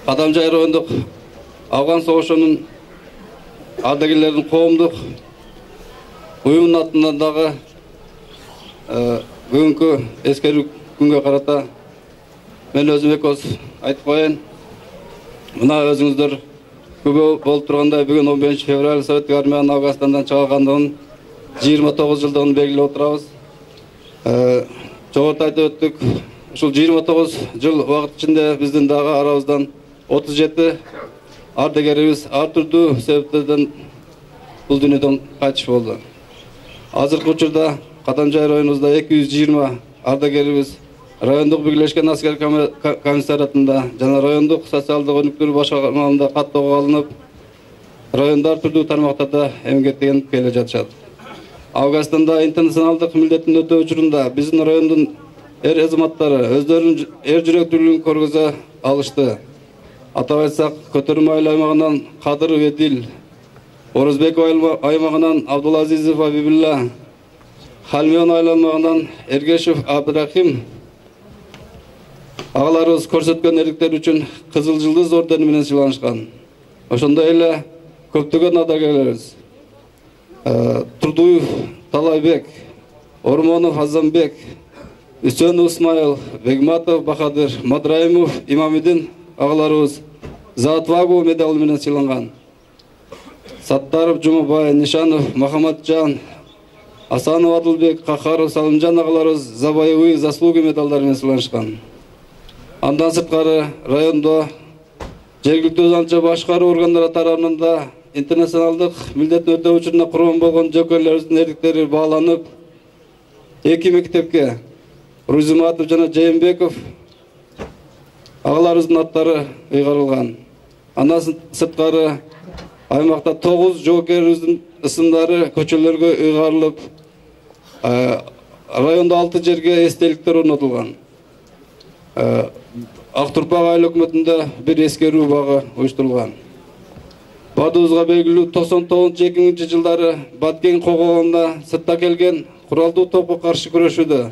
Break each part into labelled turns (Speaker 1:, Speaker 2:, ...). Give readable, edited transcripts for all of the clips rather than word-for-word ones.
Speaker 1: Кадамжай райондук Афган согушунун ардагерлеринин коомдук уюмунун атынан дагы бүгүнкү эскерүү күнгө карата мен өзүм экөөбүз айтып коеюн. Мына өзүңүздөр күбө болуп тургандай бүгүн 15 февраль Советтик армиянын Афганистандан чыгаргандыгын 29 жылдыгын белгилеп отурабыз. Жогоруда айтып өттүк, ушул 29 жыл убакыт ичинде биздин дагы арабыздан 37 ардагерибиз ар түрдүү себептерден бул дүйнөдөн кайтыш болду. Азыркы учурда Кадамжай районубузда 220 ардагерибиз райондук бирлешкен аскер комиссариатында жана райондук социалдык өнүктүрүү башкармаларында каттоого алынып, райондо ар түрдүү тармактарда эмгектенип келе жатышат. Афганистанда интернационалдык милдеттин өтөө учурунда биздин райондун азаматтары өздөрүнүн жүрөктүүлүгүн көргөзө алышты. Атап айтсак, Көтөрмө айыл аймагынан Кадыров Эдил, Орозбеков аймагынан Абдулазизов Абибилла, Халмион айыл аймагынан Эргешев Абдрахим агаларыбыз көрсөткөн эрктери үчүн Кызыл Жылдыз ордени менен сыйланышкан. Ошондой эле көптөгөн ардагерлерибиз Турдуев Талайбек, Ормонов Азамбек, Үсөнов Исмаил, Бегматов Бахадыр, Мадраимов Имамидин агаларыбыз за отвагу медалы менен сыйланган. Саттаров Жумабай, Нишанов Махаматжан, Асанов Адылбек, Кахаров Салымжан агаларыбыз за боевые заслуги медалдары менен сыйланышкан. Андан сырткары райондо жергиликтүү занча башкаруу органдары тарабынан интернационалдык милдеттин өтөө учуруна курбан болгон жокейлерибиздин эрдиктери бааланып, 2 мектепке Рузиматов жана Жээнбеков агаларыбыздын аттары ыйгарылган. Андан сырткары аймакта 9 жоокерибиздин ысымдары көчөлөргө ыйгарылып, райондо 6 жерге эстеликтер орнотулган. Актурпак айыл өкмөтүндө бир эскерүү багы уюштурулган. Бардыгыбызга белгилүү 99-2000 жылдары Баткен когоонунда сыртта келген куралдуу топко каршы күрөшүүдө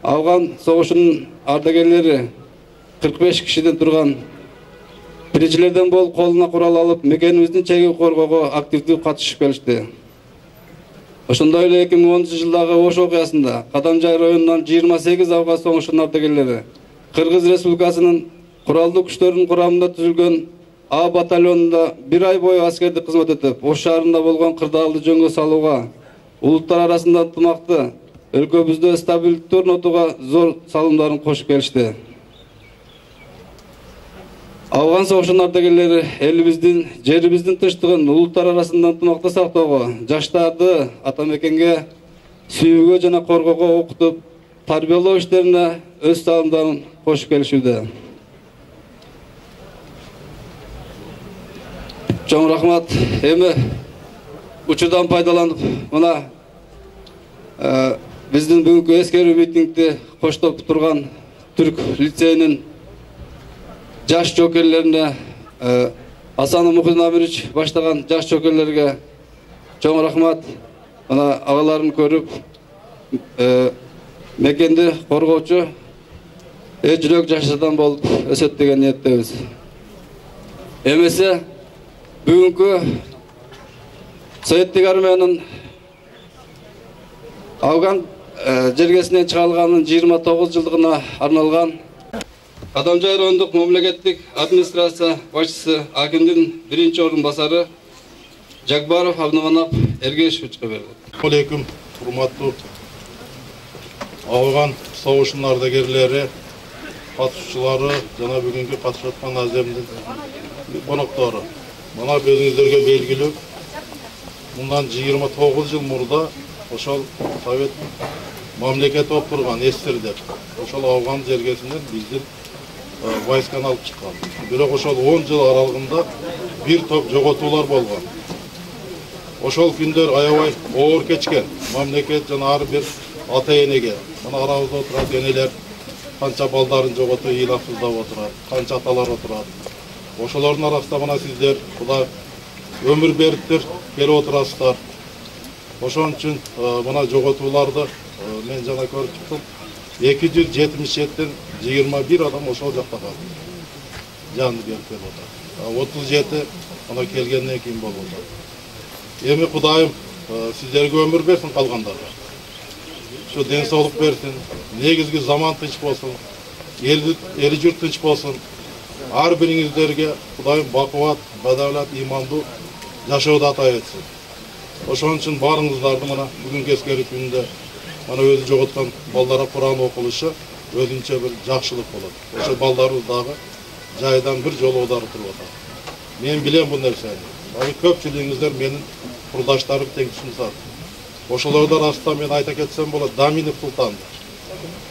Speaker 1: Афган согушунун ардагерлери 45 кишиден турган биринчилерден болуп колуна курал алып, мекенибиздин чегин коргоого активдүү катышып келишти. Ошондой эле 2010 жылдагы Ош окуясында Кадамжай районунан 28 Афган согушунун ардагерлери Кыргыз Республикасынын куралдуу күчтөрүнүн курамында түзүлгөн А батальонунда 1 ай бою аскердик кызмат өтүп, Ош шаарында болгон кырдаалды жөнгө салууга, улуттар арасында ынтымакты, өлкөбүздө стабилдиктүү орнотууга зор салымдарын кошуп келишти. Афган согушунун ардагерлери элибиздин, жерибиздин тынчтыгын улуттар арасында ынтымакты сактоого, жаштарды ата мекенге сүйүүгө жана коргоого окутуп, тарбиялоо иштерине өз салымдарын кошуп келишүүдө. Чоң рахмат. Эми учурдан пайдаланып, мына биздин бүгүнкү эскерүү митингди коштоп турган Түрк лицейинин жаш жокерлерине, Асанов Мухин Амирович баштаган жаш жокерлерге чоң рахмат. Мына агаларын көрүп, мекенди коргоочу жүрөк жашадан болуп өсөт деген ниеттебиз. Эмесе бүгүнкү Советтик армиянын Афган жергесинен чыгарылганын 29 жылдыгына арналган Кадамжай райондук мамлекеттик администрация башчысы акимдин биринчи орун басары Жакбаров Абдыманап Эргешевичке берилет.
Speaker 2: Алейкум, урматтуу Афган согушунун ардагерлери, катышуучулары жана бүгүнкү катышып аткан аземдин коноктору. Мына өзүңүздөргө белгилүү, мындан 29 жыл мурда ошол Совет мамлекети болуп турган СССРде ошол Афган жергесинен биздин войсканы алып чыккан. Бирок ошол 10 жыл аралыгында бир топ жоготуулар болгон. Ошол күндөр аябай оор кечкен. Мамлекет жана ар бир ата-энеге, мына арабызда отурат энелер канча балдарын жоготуп, ыйлап-сыздап отурат, канча аталар отурат. Ошолордун арасында мына сиздер Кудай өмүр бериптир, келип отурасыздар. Ошон үчүн мына жоготууларды мен жана көрүп чыктым. 277ден 21 адам ошол жакта калды. жанын беріп келіп отыр. 37 ана келгеннен кейін болып отыр. Эми Кудайым сіздерге өмір берсін қалғандарға. Şu денсаулық берсін, негізгі заман тынч болсын, ел жұрт тынч болсын. Ар біріңіздерге Құдайым бақуат, бадавлат, иманды жашауды ата етсін. Ошон үшін барыңыздарды мына бүгінгі ескеру күнінде мына өзі жоғалтқан балдарға Құран оқылышы өзінше бір жақшылық болады. Ошо балдарыңыздағы жайдан бір жол аударып тұрып отыр. Мен білем бұл нәрсені. Көпчілігіңіздер менің құрдаштарым тең түсінсады. Ошолордун арасында мен айта кетсем болады, Даминов Султан.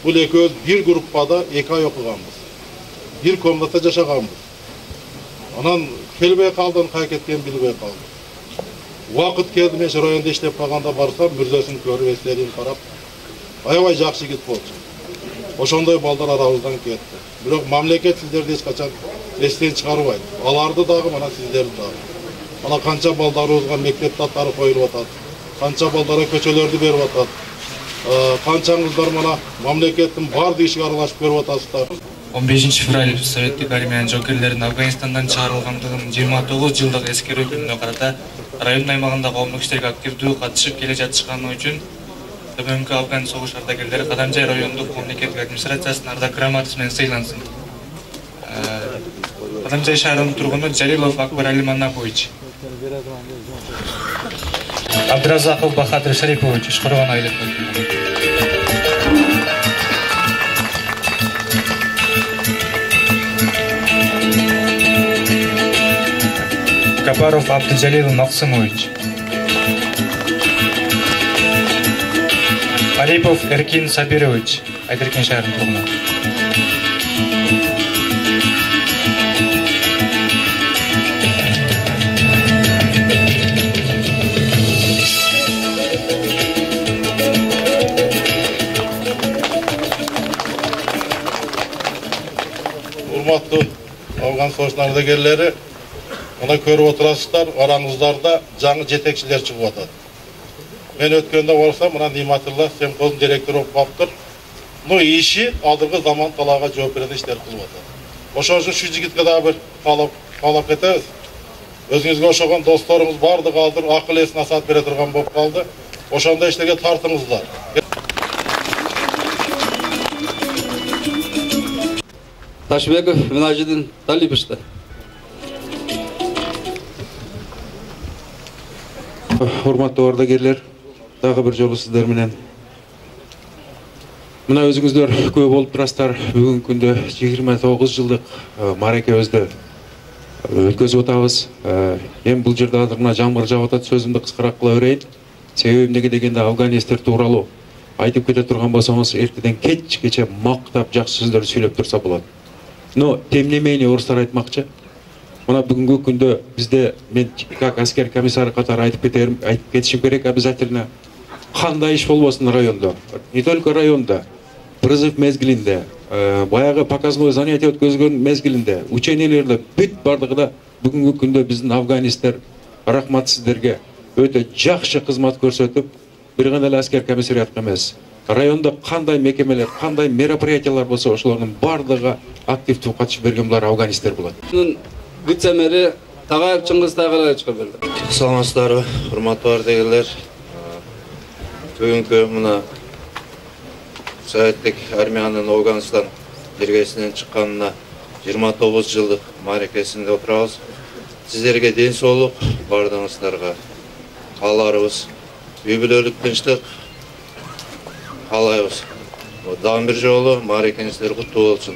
Speaker 2: Бұл екеуіз бір группада 2 ай оқығанбыз. Bir комната жашағанбыз. Анан келбей қалдан қай кеткен білбей қалды. Уақыт келді, мен районда иштеп қалғанда барсам, мүрзесін көріп, естелерін қарап, аябай жақсы жігіт болчу. Ошондой балдар арабыздан кетті. Бирок мамлекет сіздерді ешқачан естен шығарбайт. Аларды дағы, мана сіздерді дағы. Мана қанша балдарыбызга мектеп аттары коюлуп атат. Қанша балдарға көчөлөрдү берип атат. Қанчаңыздар мана мамлекеттин бардык ишиге аралашып көрүп атасыздар.
Speaker 3: 15 февраль Советтик армиянын жокерлеринин Афганистандан чыгарылгандыгын 29 жылдык эскерүү күнүнө карата район аймагында коомдук иштерге активдүү катышып келе жатышканы үчүн ТММК Афган согуш ардагерлери Кадамжай райондук мамлекеттик администрациясынын ардак грамотасы менен сыйлансын. Кадамжай шаарынын тургуну Жалилов Акбар Али Маннапович. Абдразаков Бахадыр Шарипович, Ишкоргон айлык. Капаров Абдыжалил Максимович. Алипов Эркин Сабирович, Айдеркен шаарынын тургуну.
Speaker 2: Урматтуу Афган согуштун ардагерлери, мына көрүп отурасыздар, араңыздарда жаңы жетекчилер чыгып атат. Мен өткөндө барсам, мына Ниматулла Семкоздун директору болуп калыптыр. Ну иши алдыргы заман талаага жооп берген иштер кылып атат. Ошон үчүн шу жигитке дагы бир талап кетебиз. Өзүңүзгө ошогон досторуңуз бардыгы алдыр акыл эс насаат бере турган болуп калды. Ошондой иштерге тартыңыздар.
Speaker 1: Ташбеков Минажидин Талиповичти.
Speaker 4: Урматтуу ардагерлер, дагы бир жолу сиздер менен. Мына өзүңүздөр көп болуп турасыздар. Бүгүнкү күндө 29 жылдык мааракебизди өткөзүп атабыз. Эми бул жерде азыр мына жамгыр жаап атат, сөзүмдү кыскараак кыла берейин. Себеби эмнеге дегенде афганецтер тууралуу айтып кете турган болсоңуз, эртеден кечке мактап жакшы сөздөр сүйлөп турса болот. Но тем не менее орустар айтмакчы. Мына бүгүнкү күндө бизде мен как аскер комиссары катары айтып кетишим керек обязательно. Кандай иш болбосун райондо, не только районда, призыв мезгилинде, баягы показное занятие өткөзгөн мезгилинде, учениелерде бүт бардыгында бүгүнкү күндө биздин афганецтер рахмат сиздерге өтө жакшы кызмат көрсөтүп, бир гана эле аскер комиссариат эмес. Районда кандай мекемелер, кандай мероприятиялар болсо, ошолордун бардыгы активдүү катышып берген булар афганецтер болот.
Speaker 1: Вице-мэри Тагаев Чыңгыз Тагыровичке берди.
Speaker 5: Саламатсыздарбы, урматтуу ардагерлер. Бүгүнкү мына Советтик армиянын Афганистан жергесинен чыкканына 29 жылдык мааракесинде отурабыз. Сиздерге ден соолук, бардыгыңыздарга кааларыбыз, үй бүлөлүк тынчтык каалайбыз. Дагы бир жолу мааракеңиздер куттуу болсун.